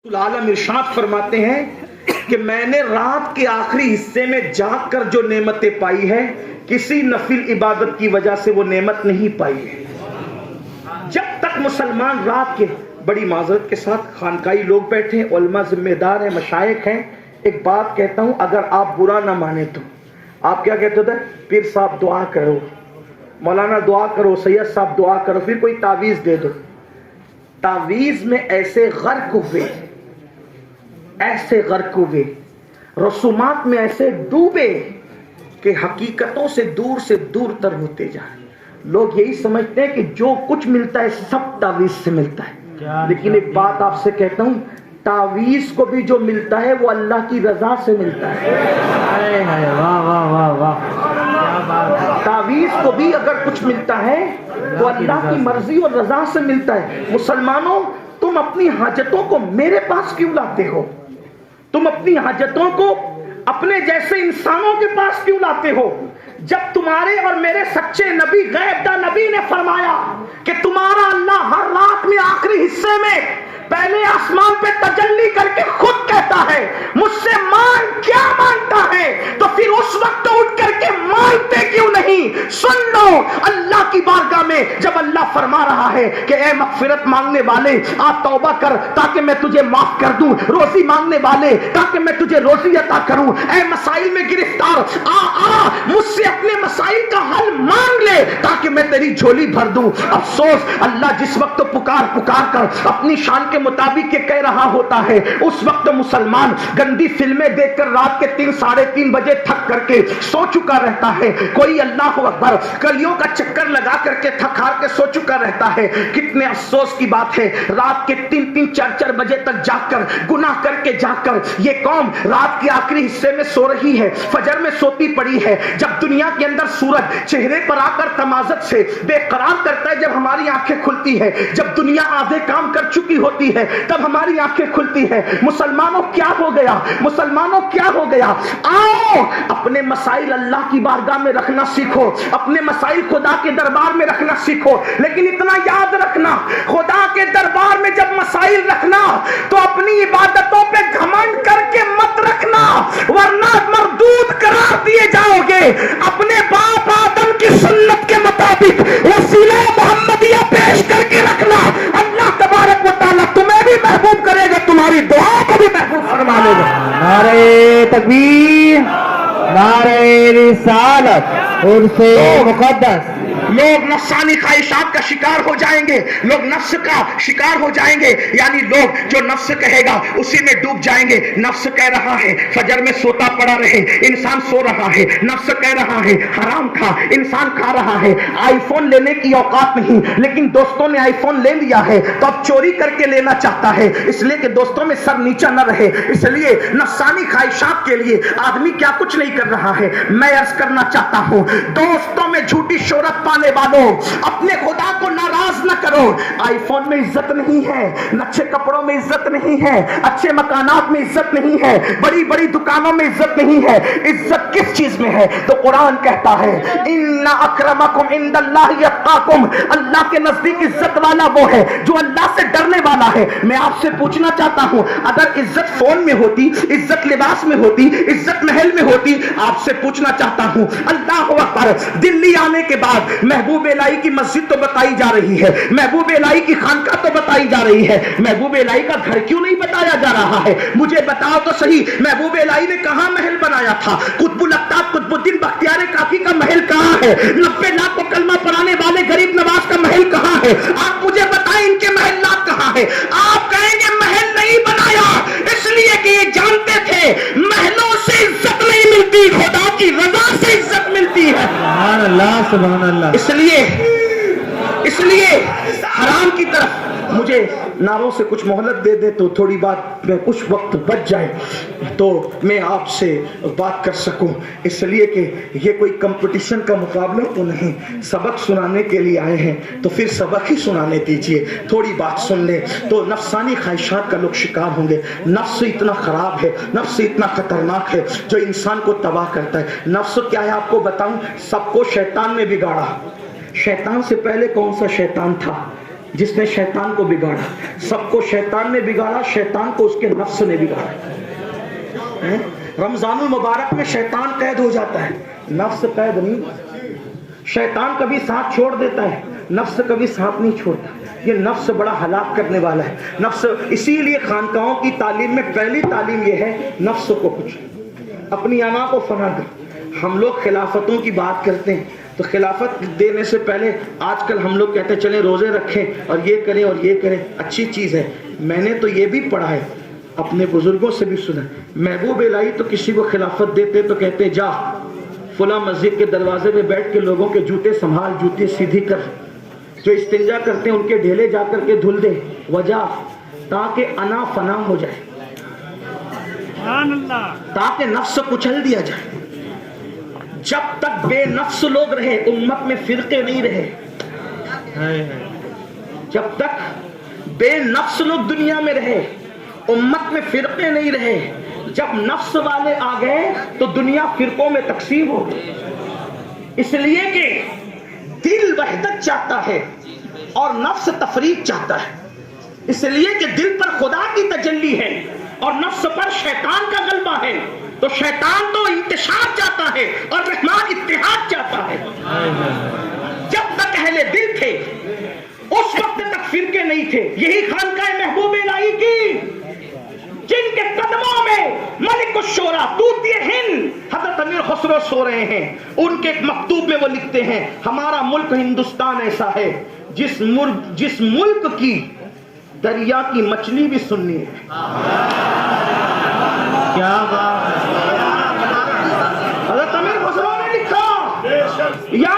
عالم ارشاد فرماتے ہیں کہ میں نے رات کے آخری حصے میں جاگ کر جو نعمتیں پائی ہے کسی نفل عبادت کی وجہ سے وہ نعمت نہیں پائی ہے۔ جب تک مسلمان رات کے، بڑی معذرت کے ساتھ خانقاہی لوگ بیٹھے ہیں، علماء ذمہ دار ہیں، مشائخ ہیں، ایک بات کہتا ہوں، اگر آپ برا نہ مانے تو آپ کیا کہتے تھے؟ پیر صاحب دعا کرو، مولانا دعا کرو، سید صاحب دعا کرو، پھر کوئی تعویذ دے دو۔ تعویذ میں ایسے غرق ہوئے، رسومات میں ایسے ڈوبے کہ حقیقتوں سے دور تر ہوتے جائیں۔ لوگ یہی سمجھتے ہیں کہ جو کچھ ملتا ہے سب تعویذ سے ملتا ہے، لیکن ایک بات آپ سے کہتا ہوں، تعویذ کو بھی جو ملتا ہے وہ اللہ کی رضا سے ملتا ہے۔ تعویذ کو بھی اگر کچھ ملتا ہے تو اللہ کی مرضی اور رضا سے ملتا ہے۔ مسلمانوں، تم اپنی حاجتوں کو میرے پاس کیوں لاتے ہو؟ تم اپنی حاجتوں کو اپنے جیسے انسانوں کے پاس کیوں لاتے ہو؟ جب تمہارے اور میرے سچے نبی غیب دا نبی نے فرمایا کہ تمہارا اللہ ہر رات میں آخری حصے میں پہلے آسمان پہ تجلی کر کے خود کہتا ہے مجھ سے مانگ، کیا مانگتا ہے؟ تو پھر اس وقت اٹھ کر کے مانگتے کیوں نہیں؟ سن لو، اللہ کی بارگاہ میں جب اللہ فرما رہا ہے کہ اے مغفرت مانگنے والے آپ توبہ کر تاکہ میں تجھے معاف کر دوں، روزی مانگنے والے تاکہ میں تجھے روزی عطا کروں، اے مسائل میں گرفتار آ مجھ سے اپنے مسائل کا حل مانگ لے تاکہ میں تیری جھولی بھر دوں۔ افسوس، اللہ جس وقت پکار کر اپنی شان کے مطابق کہہ رہا ہوتا ہے اس وقت مسلمان گندی فلمیں دیکھ کر رات کے 3 ساڑھے 3 بجے تھک کر کے سو چکا رہتا ہے، کوئی اللہ اکبر گلیوں کا چکر لگا کر کے تھک ہار کے سو چکا رہتا ہے۔ کتنے افسوس کی بات ہے، رات کے 3 4 بجے تک جاگ کر گناہ کر کے جاگ کر یہ قوم رات کے آخری حصے میں سو رہی ہے، فجر میں سوتی پڑی ہے۔ جب دنیا کے اندر سورج چہرے پر آ کر تمازت سے بے قرار کرتا ہے، جب ہماری آنکھیں کھلتی ہے، جب دنیا آدھے کام کر چکی ہوتی ہے تب ہماری آنکھیں کھلتی ہے۔ مسلمانوں کیا ہو گیا؟ مسلمانوں کیا ہو گیا؟ آؤ اپنے مسائل اللہ کی بارگاہ میں رکھنا سیکھو، اپنے مسائل خدا کے دربار میں رکھنا سیکھو، لیکن اتنا یاد رکھنا خدا کے دربار میں جب مسائل رکھنا تو اپنی عبادتوں پہ گھمنڈ کر کے مت رکھنا، ورنہ مردود قرار دیے جاؤ گے۔ اپنے باپ آدم کی سنت کے مطابق وسیلہ محمدیہ پیش کر کے رکھنا، اللہ تبارک و تعالیٰ تمہیں بھی محبوب کرے گا، تمہاری دعا کو بھی محبوب فرما لے گا۔ نعرہ تکبیر، نعرہ رسالت، عرص مقدس۔ لوگ نفسانی خواہشات کا شکار ہو جائیں گے، لوگ نفس کا شکار ہو جائیں گے، یعنی لوگ جو نفس کہے گا اسی میں ڈوب جائیں گے۔ نفس کہہ رہا ہے فجر میں سوتا پڑا رہے، انسان سو رہا ہے۔ نفس کہہ رہا ہے حرام کھا، انسان کھا رہا ہے۔ آئی فون لینے کی اوقات نہیں، لیکن دوستوں نے آئی فون لے لیا ہے تو اب چوری کر کے لینا چاہتا ہے، اس لیے کہ دوستوں میں سر نیچا نہ رہے، اس لیے نفسانی خواہشات کے لیے آدمی کیا کچھ نہیں کر رہا ہے۔ میں عرض کرنا چاہتا ہوں، دوستوں میں جھوٹی شہرت پانے والوں اپنے خدا کو ناراض نہ کرو۔ آئی فون میں عزت نہیں ہے، اچھے کپڑوں میں عزت نہیں ہے، اچھے مکانات میں عزت نہیں ہے، بڑی بڑی دکانوں میں عزت نہیں ہے۔ عزت کس چیز میں ہے؟ تو قرآن کہتا ہے ان اکرمکم عند اللہ اتقاکم، اللہ کے نزدیک عزت والا وہ ہے جو اللہ سے ڈرنے والا ہے۔ میں آپ سے پوچھنا چاہتا ہوں، اگر عزت فون میں ہوتی، عزت لباس میں ہوتی، عزت محل میں ہوتی، آپ سے پوچھنا چاہتا ہوں، اللہ اکبر، دلی آنے کے بعد محبوب الہی کی مسجد تو بتائی جا رہی ہے، محبوب الہی کی خانقاہ تو بتائی جا رہی ہے، محبوب الہی کا گھر کیوں نہیں بتایا جا رہا ہے؟ مجھے بتاؤ تو صحیح، محبوب الہی نے کہاں محل بنایا تھا؟ قطب الافطاب قطب الدین بختیار کاکی کا محل کہاں ہے؟ 90 لاکھ کو کلمہ پڑھانے والے غریب نواز کا محل کہاں ہے؟ آپ مجھے بتائیں ان کے محلات کہاں ہے؟ آپ کہیں گے محل نہیں بنایا، اس لیے کہ یہ جانتے تھے محلوں سے عزت نہیں ملتی، خدا کی رضا سے عزت ملتی ہے۔ سبحان اللہ، سبحان اللہ۔ اس لیے حرام کی طرف مجھے ناروں سے کچھ مہلت دے دے تو تھوڑی بات میں کچھ وقت بچ جائے تو میں آپ سے بات کر سکوں، اس لیے کہ یہ کوئی کمپٹیشن کا مقابلہ تو نہیں، سبق سنانے کے لیے آئے ہیں تو پھر سبق ہی سنانے دیجئے، تھوڑی بات سن لیں تو نفسانی خواہشات کا لوگ شکار ہوں گے۔ نفس اتنا خراب ہے، نفس اتنا خطرناک ہے جو انسان کو تباہ کرتا ہے۔ نفس کیا ہے آپ کو بتاؤں، سب کو شیطان نے بگاڑا۔ شیطان سے پہلے کون سا شیطان تھا؟ جس نے شیطان کو بگاڑا. سب کو شیطان نے بگاڑا, شیطان کو اس کے نفس نے بگاڑا. رمضان المبارک میں شیطان قید ہو جاتا ہے, نفس قید نہیں. شیطان کبھی ساتھ چھوڑ دیتا ہے, نفس کبھی ساتھ نہیں چھوڑتا. یہ نفس بڑا ہلاک کرنے والا ہے. نفس, اسی لیے خانقاہوں کی تعلیم میں پہلی تعلیم یہ ہے نفس کو کچھ, اپنی انا کو فنا کر. ہم لوگ خلافتوں کی بات کرتے ہیں تو خلافت دینے سے پہلے آج کل ہم لوگ کہتے ہیں چلیں روزے رکھیں اور یہ کریں اور یہ کریں. اچھی چیز ہے, میں نے تو یہ بھی پڑھا ہے, اپنے بزرگوں سے بھی سنا. محبوب الہی تو کسی کو خلافت دیتے تو کہتے جا فلاں مسجد کے دروازے پہ بیٹھ کے لوگوں کے جوتے سنبھال, جوتے سیدھی کر, جو استنجا کرتے ہیں ان کے ڈھیلے جا کر کے دھل دے. وجہ تاکہ انا فنا ہو جائے, تاکہ نفس کچل دیا جائے. جب تک بے نفس لوگ رہے امت میں فرقے نہیں رہے. جب تک بے نفس لوگ دنیا میں رہے امت میں فرقے نہیں رہے. جب نفس والے آ گئے تو دنیا فرقوں میں تقسیم ہو گئی. اس لیے کہ دل وحدت چاہتا ہے اور نفس تفریق چاہتا ہے. اس لیے کہ دل پر خدا کی تجلی ہے اور نفس پر شیطان کا غلبہ ہے. تو شیطان تو انتشار چاہتا ہے اور رحمان اتحاد چاہتا ہے. جب تک اہل دل تھے اس وقت تک فرقے نہیں تھے. یہی خانقاہ محبوب الہی کی جن کے قدموں میں ملک الشورى طوطی ہند حضرت امیر خسرو سو رہے ہیں, ان کے ایک مکتوب میں وہ لکھتے ہیں ہمارا ملک ہندوستان ایسا ہے جس ملک کی دریا کی مچھلی بھی سننی ہے. کیا بات. حضرت امیر خسرو نے لکھا یا